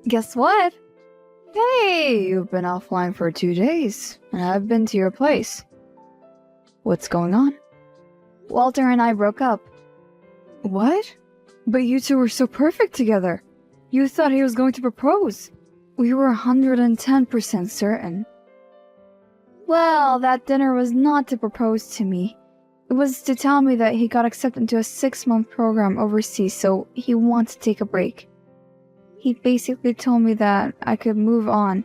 Guess what? Hey, you've been offline for 2 days, and I've been to your place. What's going on? Walter and I broke up. What? But you two were so perfect together. You thought he was going to propose. We were 110% certain. Well, that dinner was not to propose to me. It was to tell me that he got accepted into a 6-month program overseas, so he wants to take a break. He basically told me that I could move on.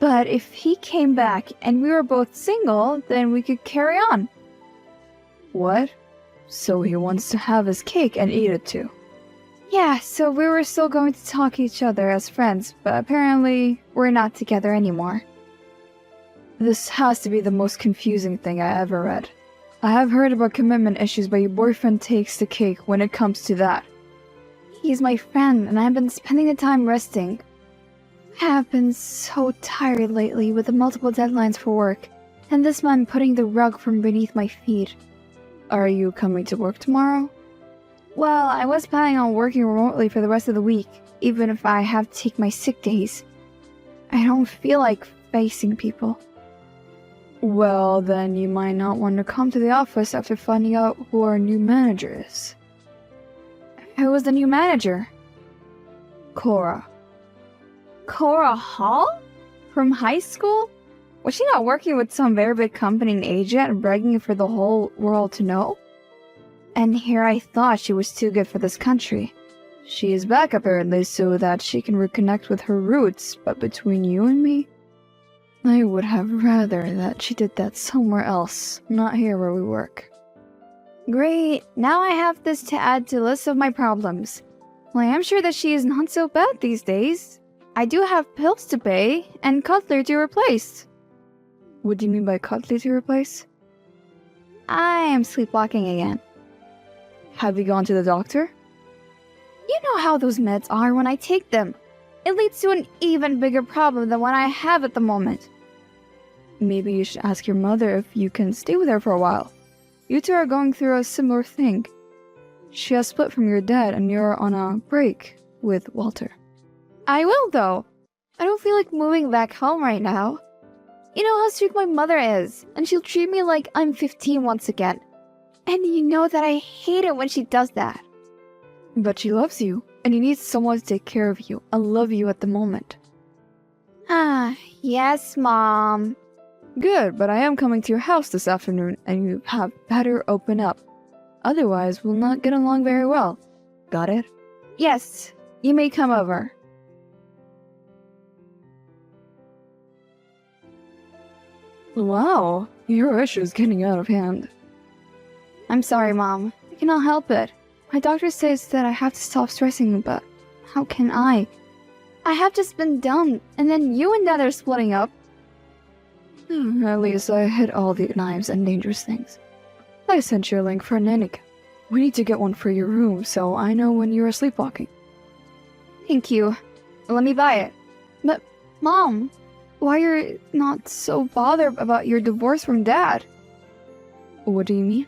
But if he came back and we were both single, then we could carry on. What? So he wants to have his cake and eat it too? Yeah, so we were still going to talk to each other as friends, but apparently we're not together anymore. This has to be the most confusing thing I ever read. I have heard about commitment issues, but your boyfriend takes the cake when it comes to that. He's my friend, and I've been spending the time resting. I have been so tired lately with the multiple deadlines for work, and this man putting the rug from beneath my feet. Are you coming to work tomorrow? Well, I was planning on working remotely for the rest of the week, even if I have to take my sick days. I don't feel like facing people. Well, then you might not want to come to the office after finding out who our new manager is. Who was the new manager? Cora. Cora Hall? From high school? Was she not working with some very big company in Asia and bragging for the whole world to know? And here I thought she was too good for this country. She is back apparently so that she can reconnect with her roots, but between you and me, I would have rather that she did that somewhere else, not here where we work. Great, now I have this to add to the list of my problems. Well, I am sure that she is not so bad these days. I do have pills to pay, and cutlery to replace. What do you mean by cutlery to replace? I am sleepwalking again. Have you gone to the doctor? You know how those meds are when I take them. It leads to an even bigger problem than what I have at the moment. Maybe you should ask your mother if you can stay with her for a while. You two are going through a similar thing. She has split from your dad and you're on a break with Walter. I will though. I don't feel like moving back home right now. You know how strict my mother is, and she'll treat me like I'm 15 once again. And you know that I hate it when she does that. But she loves you, and you need someone to take care of you and love you at the moment. Ah, yes, Mom. Good, but I am coming to your house this afternoon, and you have better open up. Otherwise, we'll not get along very well. Got it? Yes, you may come over. Wow, your issue is getting out of hand. I'm sorry, Mom. I cannot help it. My doctor says that I have to stop stressing, but how can I? I have just been done, and then you and Dad are splitting up. At least I hid all the knives and dangerous things. I sent you a link for a nanny cam. We need to get one for your room, so I know when you are sleepwalking. Thank you. Let me buy it. But, Mom, why are you not so bothered about your divorce from Dad? What do you mean?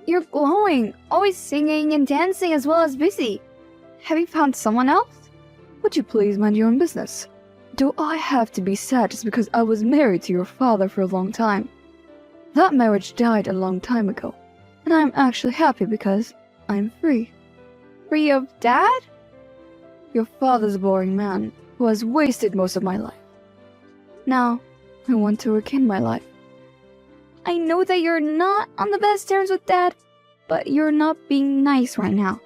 You're glowing, always singing and dancing as well as busy. Have you found someone else? Would you please mind your own business? Do I have to be sad just because I was married to your father for a long time? That marriage died a long time ago, and I'm actually happy because I'm free. Free of Dad? Your father's a boring man who has wasted most of my life. Now, I want to regain my life. I know that you're not on the best terms with Dad, but you're not being nice right now.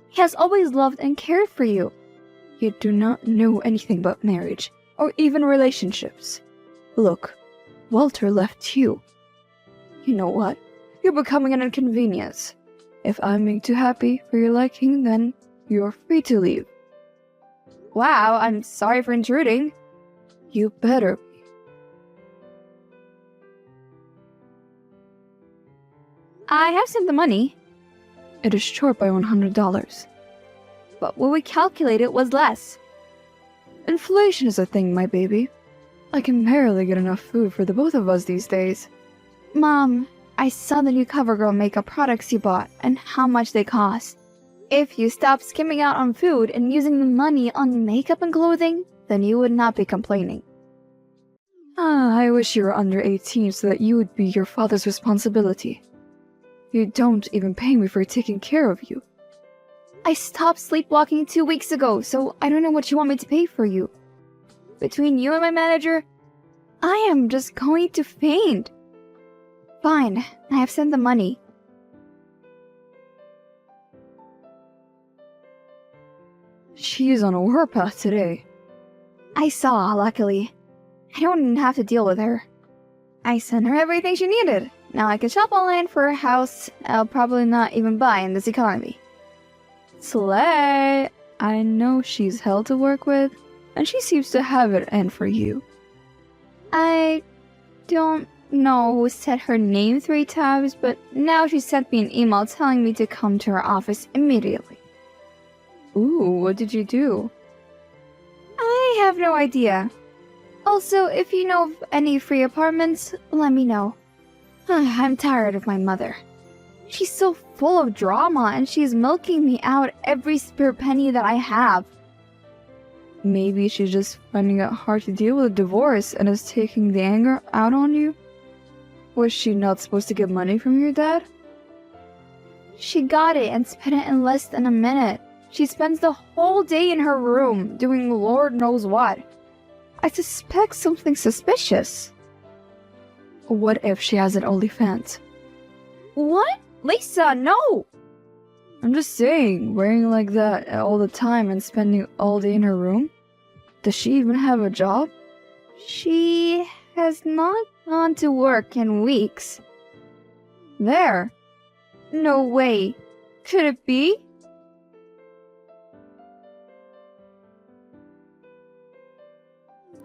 He has always loved and cared for you. You do not know anything about marriage, or even relationships. Look, Walter left you. You know what? You're becoming an inconvenience. If I'm being too happy for your liking, then you're free to leave. Wow, I'm sorry for intruding. You better be. I have sent the money. It is short by $100. But what we calculated was less. Inflation is a thing, my baby. I can barely get enough food for the both of us these days. Mom, I saw the new CoverGirl makeup products you bought and how much they cost. If you stopped skimming out on food and using the money on makeup and clothing, then you would not be complaining. I wish you were under 18 so that you would be your father's responsibility. You don't even pay me for taking care of you. I stopped sleepwalking 2 weeks ago, so I don't know what you want me to pay for you. Between you and my manager, I am just going to faint. Fine, I have sent the money. She's on a warpath today. I saw, luckily. I don't have to deal with her. I sent her everything she needed. Now I can shop online for a house I'll probably not even buy in this economy. Slay! I know she's hell to work with, and she seems to have it in for you. I don't know who said her name 3 times, but now she sent me an email telling me to come to her office immediately. Ooh, what did you do? I have no idea. Also, if you know of any free apartments, let me know. I'm tired of my mother. She's so full of drama and she's milking me out every spare penny that I have. Maybe she's just finding it hard to deal with a divorce and is taking the anger out on you? Was she not supposed to get money from your dad? She got it and spent it in less than a minute. She spends the whole day in her room, doing Lord knows what. I suspect something suspicious. What if she has an OnlyFans? What? Lisa, no! I'm just saying, wearing like that all the time and spending all day in her room? Does she even have a job? She has not gone to work in weeks. There. No way. Could it be?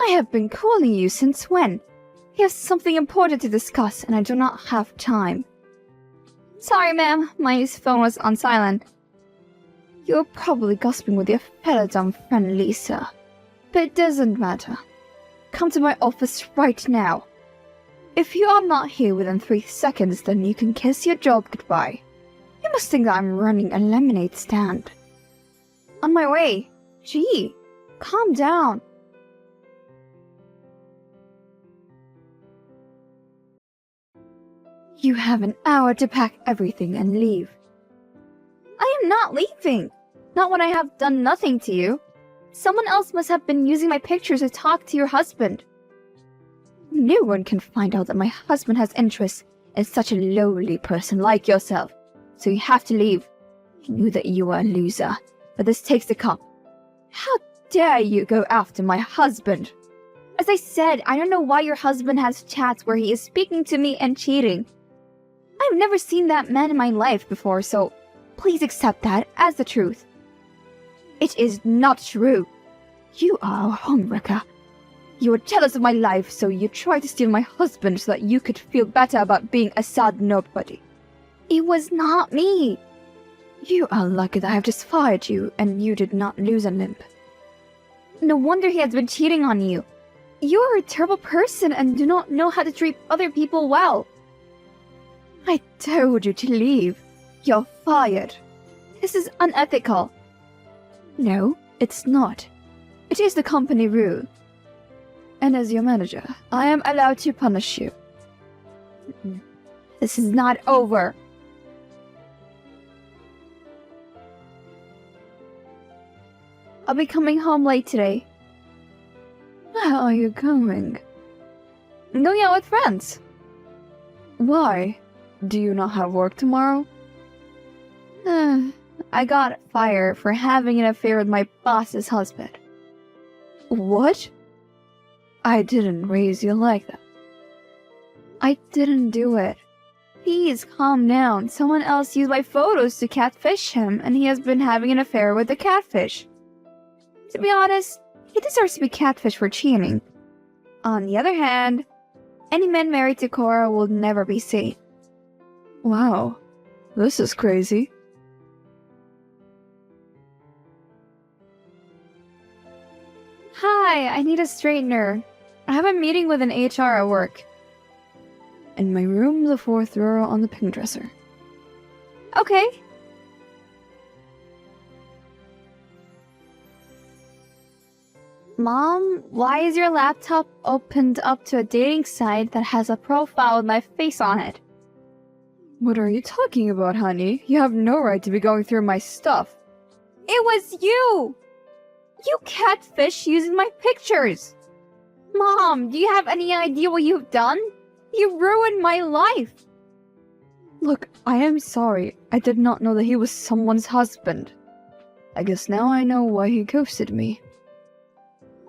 I have been calling you since when? He has something important to discuss and I do not have time. Sorry, ma'am. My phone was on silent. You're probably gossiping with your fellow dumb friend Lisa. But it doesn't matter. Come to my office right now. If you are not here within 3 seconds, then you can kiss your job goodbye. You must think that I'm running a lemonade stand. On my way. Gee, calm down. You have an hour to pack everything and leave. I am not leaving. Not when I have done nothing to you. Someone else must have been using my pictures to talk to your husband. No one can find out that my husband has interests in such a lowly person like yourself. So you have to leave. I knew that you were a loser, but this takes the cup. How dare you go after my husband? As I said, I don't know why your husband has chats where he is speaking to me and cheating. I've never seen that man in my life before, so please accept that as the truth. It is not true. You are a homewrecker. You were jealous of my life, so you tried to steal my husband so that you could feel better about being a sad nobody. It was not me. You are lucky that I have just fired you and you did not lose a limb. No wonder he has been cheating on you. You are a terrible person and do not know how to treat other people well. I told you to leave. You're fired. This is unethical. No, it's not. It is the company rule. And as your manager, I am allowed to punish you. This is not over. I'll be coming home late today. Where are you going? I'm going out with friends. Why? Do you not have work tomorrow? I got fired for having an affair with my boss's husband. What? I didn't raise you like that. I didn't do it. Please calm down. Someone else used my photos to catfish him, and he has been having an affair with the catfish. To be honest, he deserves to be catfished for cheating. On the other hand, any man married to Cora will never be sane. Wow, this is crazy. Hi, I need a straightener. I have a meeting with an HR at work. In my room, the 4th drawer on the pink dresser. Okay. Mom, why is your laptop opened up to a dating site that has a profile with my face on it? What are you talking about, honey? You have no right to be going through my stuff. It was you! You catfish using my pictures! Mom, do you have any idea what you've done? You ruined my life! Look, I am sorry. I did not know that he was someone's husband. I guess now I know why he ghosted me.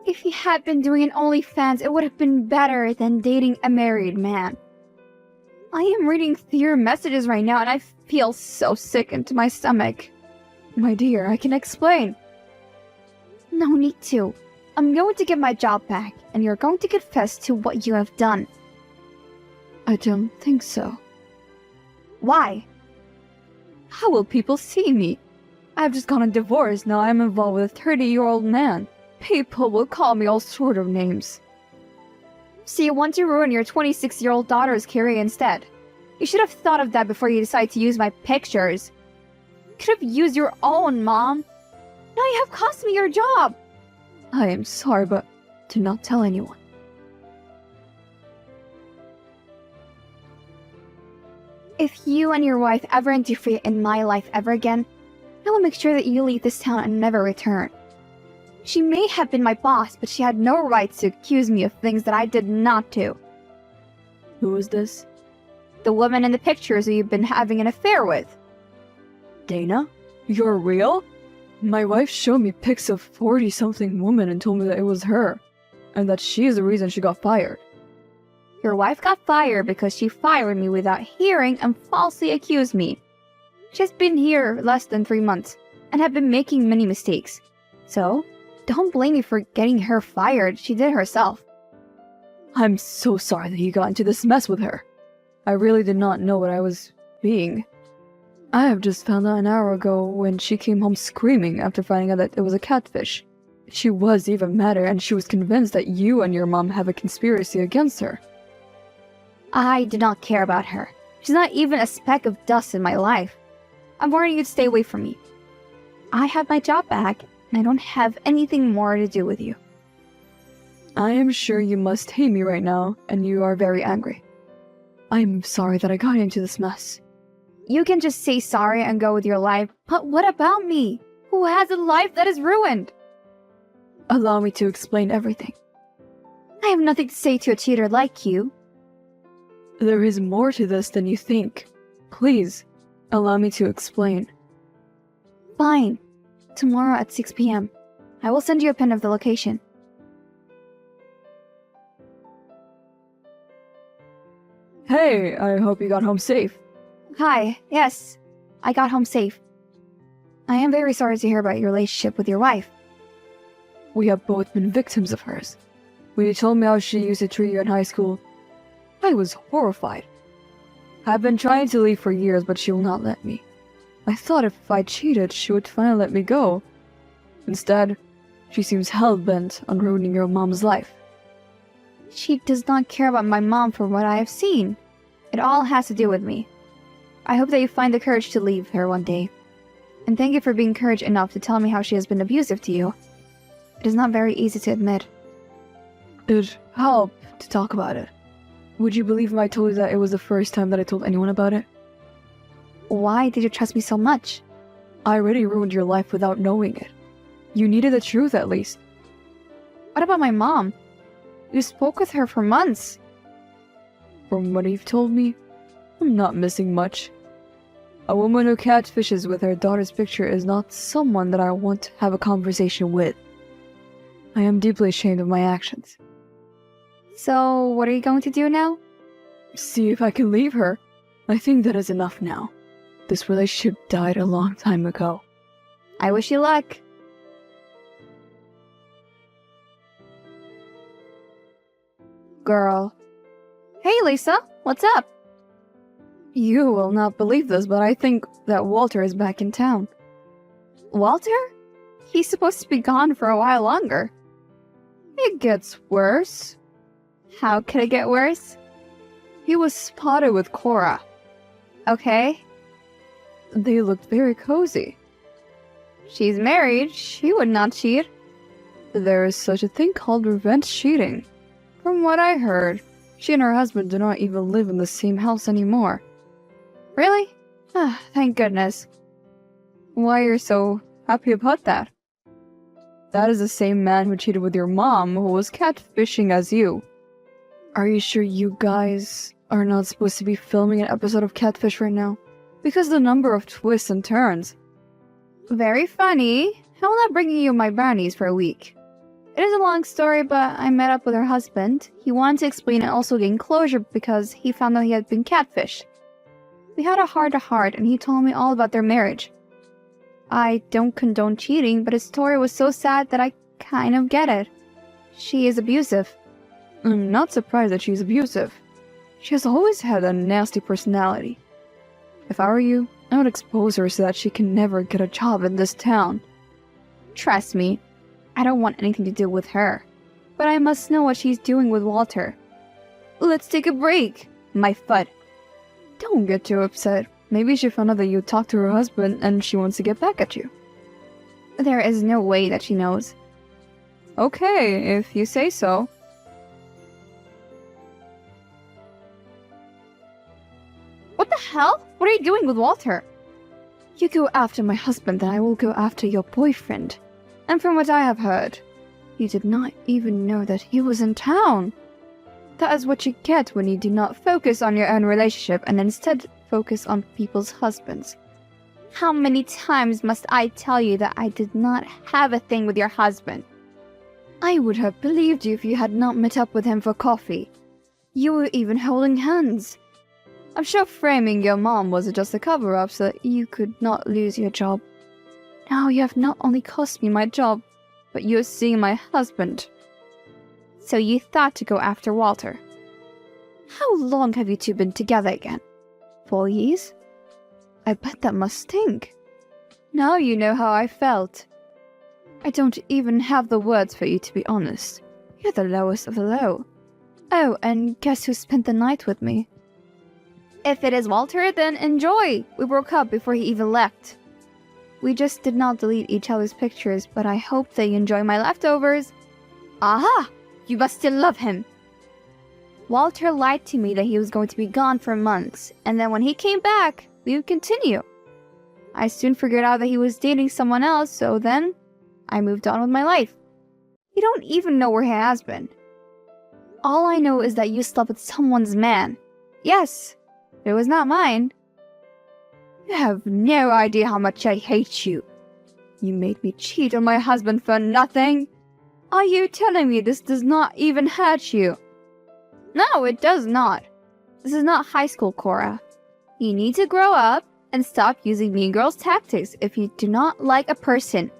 If he had been doing an OnlyFans, it would have been better than dating a married man. I am reading through your messages right now and I feel so sick into my stomach. My dear, I can explain. No need to. I'm going to get my job back, and you're going to confess to what you have done. I don't think so. Why? How will people see me? I've just gotten divorced, now I'm involved with a 30-year-old man. People will call me all sort of names. So you want to ruin your 26-year-old daughter's career instead? You should have thought of that before you decided to use my pictures. You could have used your own, Mom. Now you have cost me your job. I am sorry, but do not tell anyone. If you and your wife ever interfere in my life ever again, I will make sure that you leave this town and never return. She may have been my boss, but she had no right to accuse me of things that I did not do. Who is this? The woman in the pictures who you've been having an affair with. Dana? You're real? My wife showed me pics of 40-something woman and told me that it was her, and that she is the reason she got fired. Your wife got fired because she fired me without hearing and falsely accused me. She's been here less than 3 months, and have been making many mistakes. So, don't blame me for getting her fired, she did it herself. I'm so sorry that you got into this mess with her. I really did not know what I was being. I have just found out an hour ago when she came home screaming after finding out that it was a catfish. She was even madder, and she was convinced that you and your mom have a conspiracy against her. I do not care about her. She's not even a speck of dust in my life. I'm warning you to stay away from me. I have my job back, and I don't have anything more to do with you. I am sure you must hate me right now, and you are very angry. I'm sorry that I got into this mess. You can just say sorry and go with your life, but what about me? Who has a life that is ruined? Allow me to explain everything. I have nothing to say to a cheater like you. There is more to this than you think. Please, allow me to explain. Fine. Tomorrow at 6 p.m. I will send you a pin of the location. Hey, I hope you got home safe. Hi, yes, I got home safe. I am very sorry to hear about your relationship with your wife. We have both been victims of hers. When you told me how she used to treat you in high school, I was horrified. I've been trying to leave for years, but she will not let me. I thought if I cheated, she would finally let me go. Instead, she seems hell-bent on ruining your mom's life. She does not care about my mom from what I have seen. It all has to do with me. I hope that you find the courage to leave her one day. And thank you for being courage enough to tell me how she has been abusive to you. It is not very easy to admit. It helped to talk about it. Would you believe if I told you that it was the first time that I told anyone about it? Why did you trust me so much? I already ruined your life without knowing it. You needed the truth at least. What about my mom? You spoke with her for months. From what you've told me, I'm not missing much. A woman who catfishes with her daughter's picture is not someone that I want to have a conversation with. I am deeply ashamed of my actions. So, what are you going to do now? See if I can leave her. I think that is enough now. This relationship died a long time ago. I wish you luck. Girl. Hey, Lisa. What's up? You will not believe this, but I think that Walter is back in town. Walter? He's supposed to be gone for a while longer. It gets worse. How could it get worse? He was spotted with Cora. Okay. They looked very cozy. She's married. She would not cheat. There is such a thing called revenge cheating. From what I heard, she and her husband do not even live in the same house anymore. Really? Ah, thank goodness. Why you're so happy about that? That is the same man who cheated with your mom, who was catfishing as you. Are you sure you guys are not supposed to be filming an episode of Catfish right now? Because the number of twists and turns. Very funny. How will I bring you my brownies for a week? It is a long story, but I met up with her husband. He wanted to explain and also gain closure because he found out he had been catfished. We had a heart-to-heart and he told me all about their marriage. I don't condone cheating, but his story was so sad that I kind of get it. She is abusive. I'm not surprised that she's abusive. She has always had a nasty personality. If I were you, I would expose her so that she can never get a job in this town. Trust me, I don't want anything to do with her. But I must know what she's doing with Walter. Let's take a break, my foot. Don't get too upset. Maybe she found out that you talked to her husband and she wants to get back at you. There is no way that she knows. Okay, if you say so. What the hell? What are you doing with Walter? You go after my husband, then I will go after your boyfriend. And from what I have heard, you did not even know that he was in town. That is what you get when you do not focus on your own relationship and instead focus on people's husbands. How many times must I tell you that I did not have a thing with your husband? I would have believed you if you had not met up with him for coffee. You were even holding hands. I'm sure framing your mom was just a cover-up so that you could not lose your job. Now you have not only cost me my job, but you are seeing my husband. So you thought to go after Walter. How long have you two been together again? 4 years? I bet that must stink. Now you know how I felt. I don't even have the words for you, to be honest. You're the lowest of the low. Oh, and guess who spent the night with me? If it is Walter, then enjoy! We broke up before he even left. We just did not delete each other's pictures, but I hope that you enjoy my leftovers. Aha! You must still love him! Walter lied to me that he was going to be gone for months, and then when he came back, we would continue. I soon figured out that he was dating someone else, so then I moved on with my life. You don't even know where he has been. All I know is that you slept with someone's man. Yes, it was not mine. You have no idea how much I hate you. You made me cheat on my husband for nothing. Are you telling me this does not even hurt you? No, it does not. This is not high school, Cora. You need to grow up and stop using mean girls tactics if you do not like a person.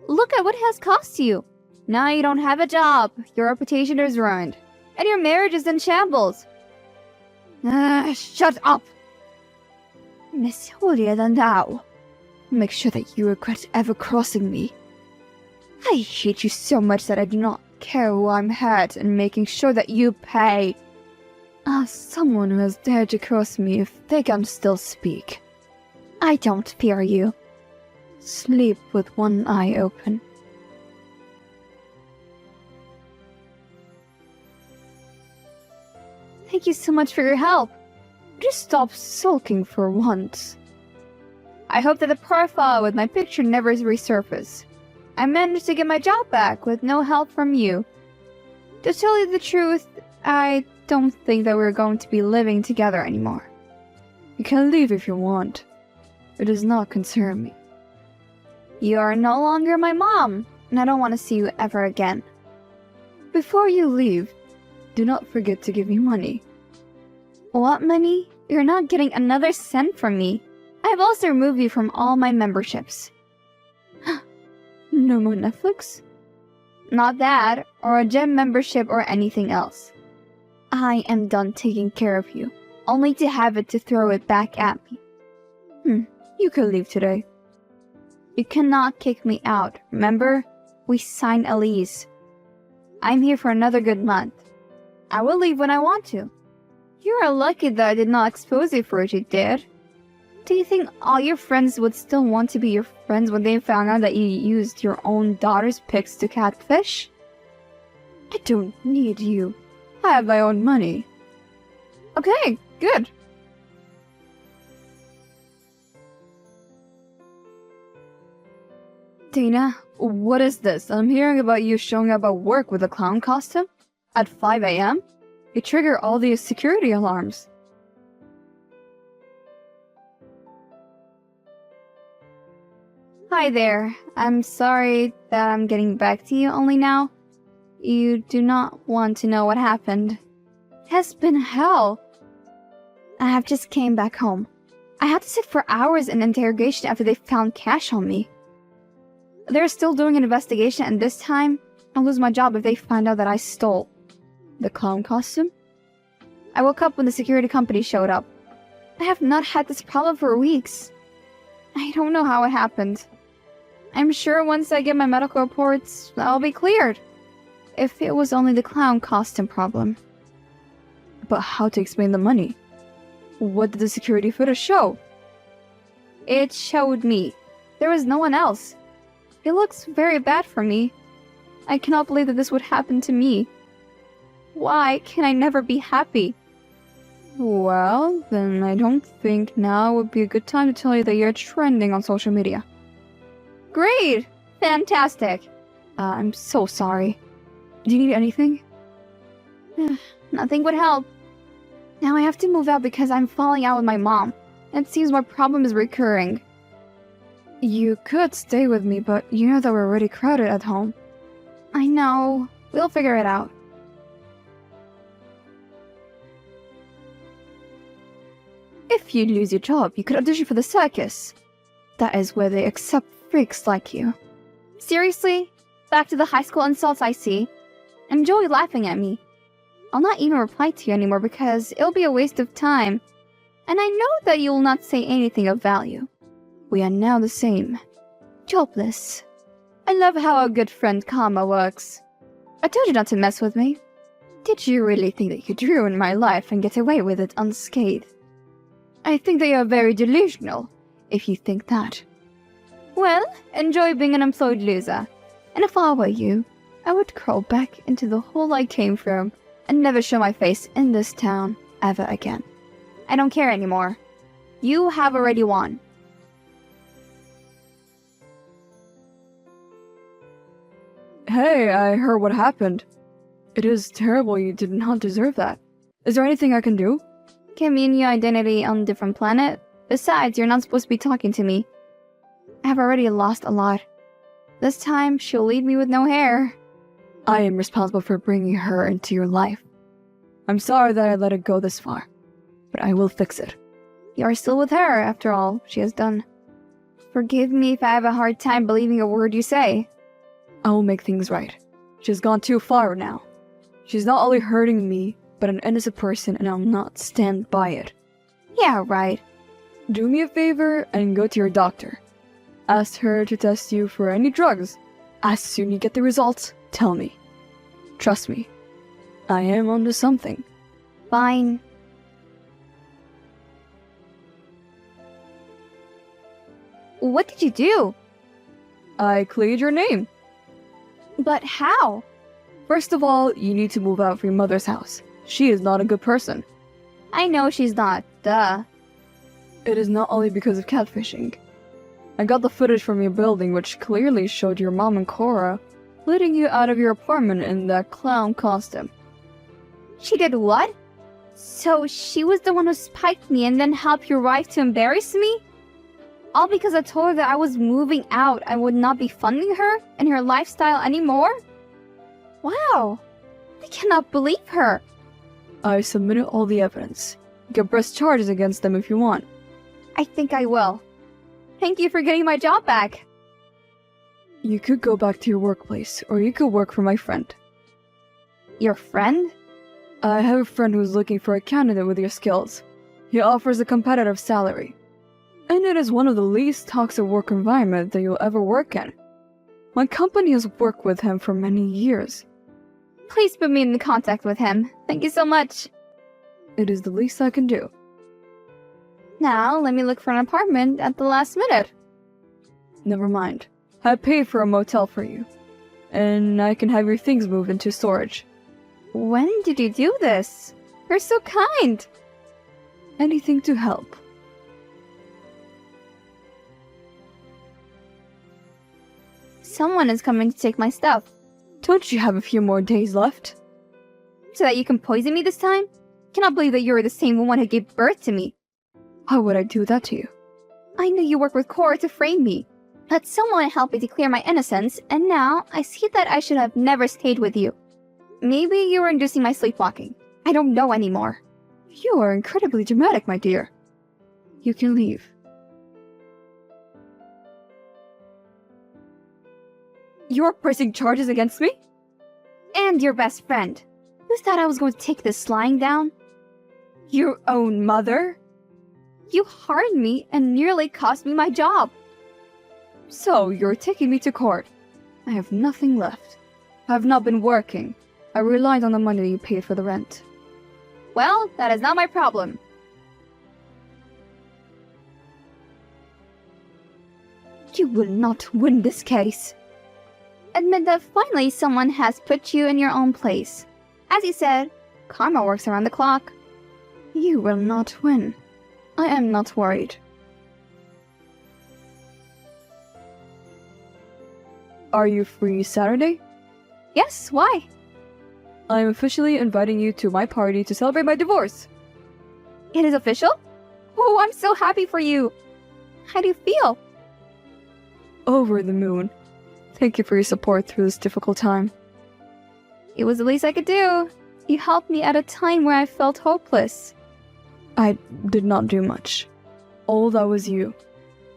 Look at what it has cost you. Now you don't have a job, your reputation is ruined, and your marriage is in shambles. Shut up! Miss Julia, then now. Make sure that you regret ever crossing me. I hate you so much that I do not care who I'm hurt and making sure that you pay. As someone who has dared to cross me if they can still speak. I don't fear you. Sleep with one eye open. Thank you so much for your help. Just stop sulking for once. I hope that the profile with my picture never resurfaces. I managed to get my job back with no help from you. To tell you the truth, I don't think that we're going to be living together anymore. You can leave if you want. It does not concern me. You are no longer my mom, and I don't want to see you ever again. Before you leave, do not forget to give me money. What money? You're not getting another cent from me. I have also removed you from all my memberships. No more Netflix? Not that, or a gym membership or anything else. I am done taking care of you, only to have it to throw it back at me. You can leave today. You cannot kick me out, remember? We signed a lease. I'm here for another good month. I will leave when I want to. You are lucky that I did not expose you for what you did. Do you think all your friends would still want to be your friends when they found out that you used your own daughter's pics to catfish? I don't need you. I have my own money. Okay, good. Dana, what is this? I'm hearing about you showing up at work with a clown costume? At 5 a.m.? You trigger all these security alarms. Hi there. I'm sorry that I'm getting back to you only now. You do not want to know what happened. It has been hell. I have just came back home. I had to sit for hours in interrogation after they found cash on me. They're still doing an investigation, and this time, I'll lose my job if they find out that I stole the clown costume. I woke up when the security company showed up. I have not had this problem for weeks. I don't know how it happened. I'm sure once I get my medical reports, I'll be cleared. If it was only the clown costume problem. But how to explain the money? What did the security footage show? It showed me. There was no one else. It looks very bad for me. I cannot believe that this would happen to me. Why can I never be happy? Well, then I don't think now would be a good time to tell you that you're trending on social media. Great! Fantastic! I'm so sorry. Do you need anything? Nothing would help. Now I have to move out because I'm falling out with my mom. It seems my problem is recurring. You could stay with me, but you know that we're already crowded at home. I know. We'll figure it out. If you lose your job, you could audition for the circus. That is where they accept freaks like you. Seriously? Back to the high school insults I see. Enjoy laughing at me. I'll not even reply to you anymore because it'll be a waste of time. And I know that you'll not say anything of value. We are now the same. Jobless. I love how a good friend karma works. I told you not to mess with me. Did you really think that you could ruin my life and get away with it unscathed? I think that you're very delusional, if you think that. Well, enjoy being an employed loser. And if I were you, I would crawl back into the hole I came from and never show my face in this town ever again. I don't care anymore. You have already won. Hey, I heard what happened. It is terrible. You did not deserve that. Is there anything I can do? Commune your identity on a different planet? Besides, you're not supposed to be talking to me. I have already lost a lot. This time, she'll leave me with no hair. I am responsible for bringing her into your life. I'm sorry that I let it go this far, but I will fix it. You are still with her, after all she has done. Forgive me if I have a hard time believing a word you say. I will make things right. She's gone too far now. She's not only hurting me, but an innocent person, and I'll not stand by it. Yeah, right. Do me a favor and go to your doctor. Ask her to test you for any drugs. As soon as you get the results, tell me. Trust me. I am onto something. Fine. What did you do? I cleared your name. But how? First of all, you need to move out from your mother's house. She is not a good person. I know she's not, duh. It is not only because of catfishing. I got the footage from your building which clearly showed your mom and Cora letting you out of your apartment in that clown costume. She did what? So she was the one who spiked me and then helped your wife to embarrass me? All because I told her that I was moving out and would not be funding her and her lifestyle anymore? Wow, I cannot believe her. I submitted all the evidence. You can press charges against them if you want. I think I will. Thank you for getting my job back. You could go back to your workplace, or you could work for my friend. Your friend? I have a friend who's looking for a candidate with your skills. He offers a competitive salary. And it is one of the least toxic work environment that you'll ever work in. My company has worked with him for many years. Please put me in contact with him. Thank you so much. It is the least I can do. Now, let me look for an apartment at the last minute. Never mind. I paid for a motel for you. And I can have your things moved into storage. When did you do this? You're so kind. Anything to help. Someone is coming to take my stuff. Don't you have a few more days left? So that you can poison me this time? Cannot believe that you're the same woman who gave birth to me. Why would I do that to you? I knew you worked with Cora to frame me. But someone helped me declare my innocence, and now I see that I should have never stayed with you. Maybe you were inducing my sleepwalking. I don't know anymore. You are incredibly dramatic, my dear. You can leave. You're pressing charges against me? And your best friend. You thought I was going to take this lying down? Your own mother? You harmed me and nearly cost me my job. So, you're taking me to court. I have nothing left. I have not been working. I relied on the money you paid for the rent. Well, that is not my problem. You will not win this case. Admit that finally someone has put you in your own place. As you said, karma works around the clock. You will not win. I am not worried. Are you free Saturday? Yes, why? I am officially inviting you to my party to celebrate my divorce. It is official? Oh, I'm so happy for you. How do you feel? Over the moon. Thank you for your support through this difficult time. It was the least I could do. You helped me at a time where I felt hopeless. I did not do much. All that was you.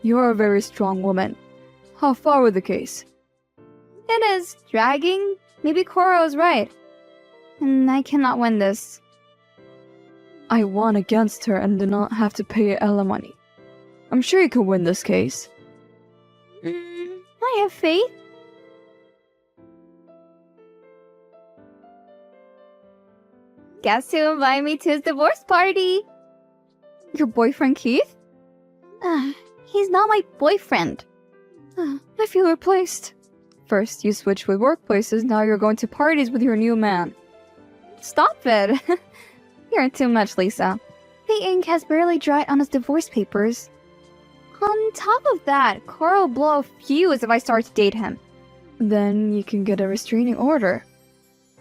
You're a very strong woman. How far with the case? It is dragging. Maybe Cora was right. And I cannot win this. I won against her and did not have to pay alimony. I'm sure you can win this case. I have faith. Guess who invited me to his divorce party? Your boyfriend Keith? He's not my boyfriend. I feel replaced. First you switched with workplaces, now you're going to parties with your new man. Stop it! You're too much, Lisa. The ink has barely dried on his divorce papers. On top of that, Cora will blow a fuse if I start to date him. Then you can get a restraining order.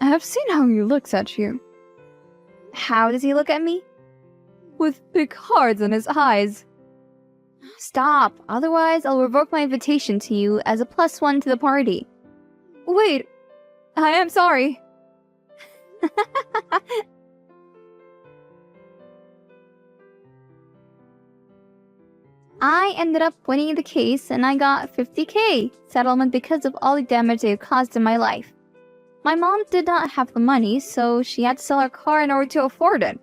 I have seen how he looks at you. How does he look at me? With big hearts in his eyes. Stop, otherwise I'll revoke my invitation to you as a +1 to the party. Wait, I am sorry. I ended up winning the case and I got $50,000 settlement because of all the damage they caused in my life. My mom did not have the money, so she had to sell her car in order to afford it.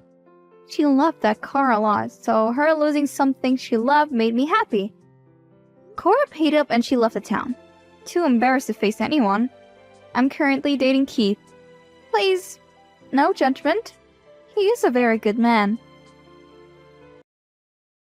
She loved that car a lot, so her losing something she loved made me happy. Cora paid up and she left the town. Too embarrassed to face anyone. I'm currently dating Keith. Please, no judgment. He is a very good man.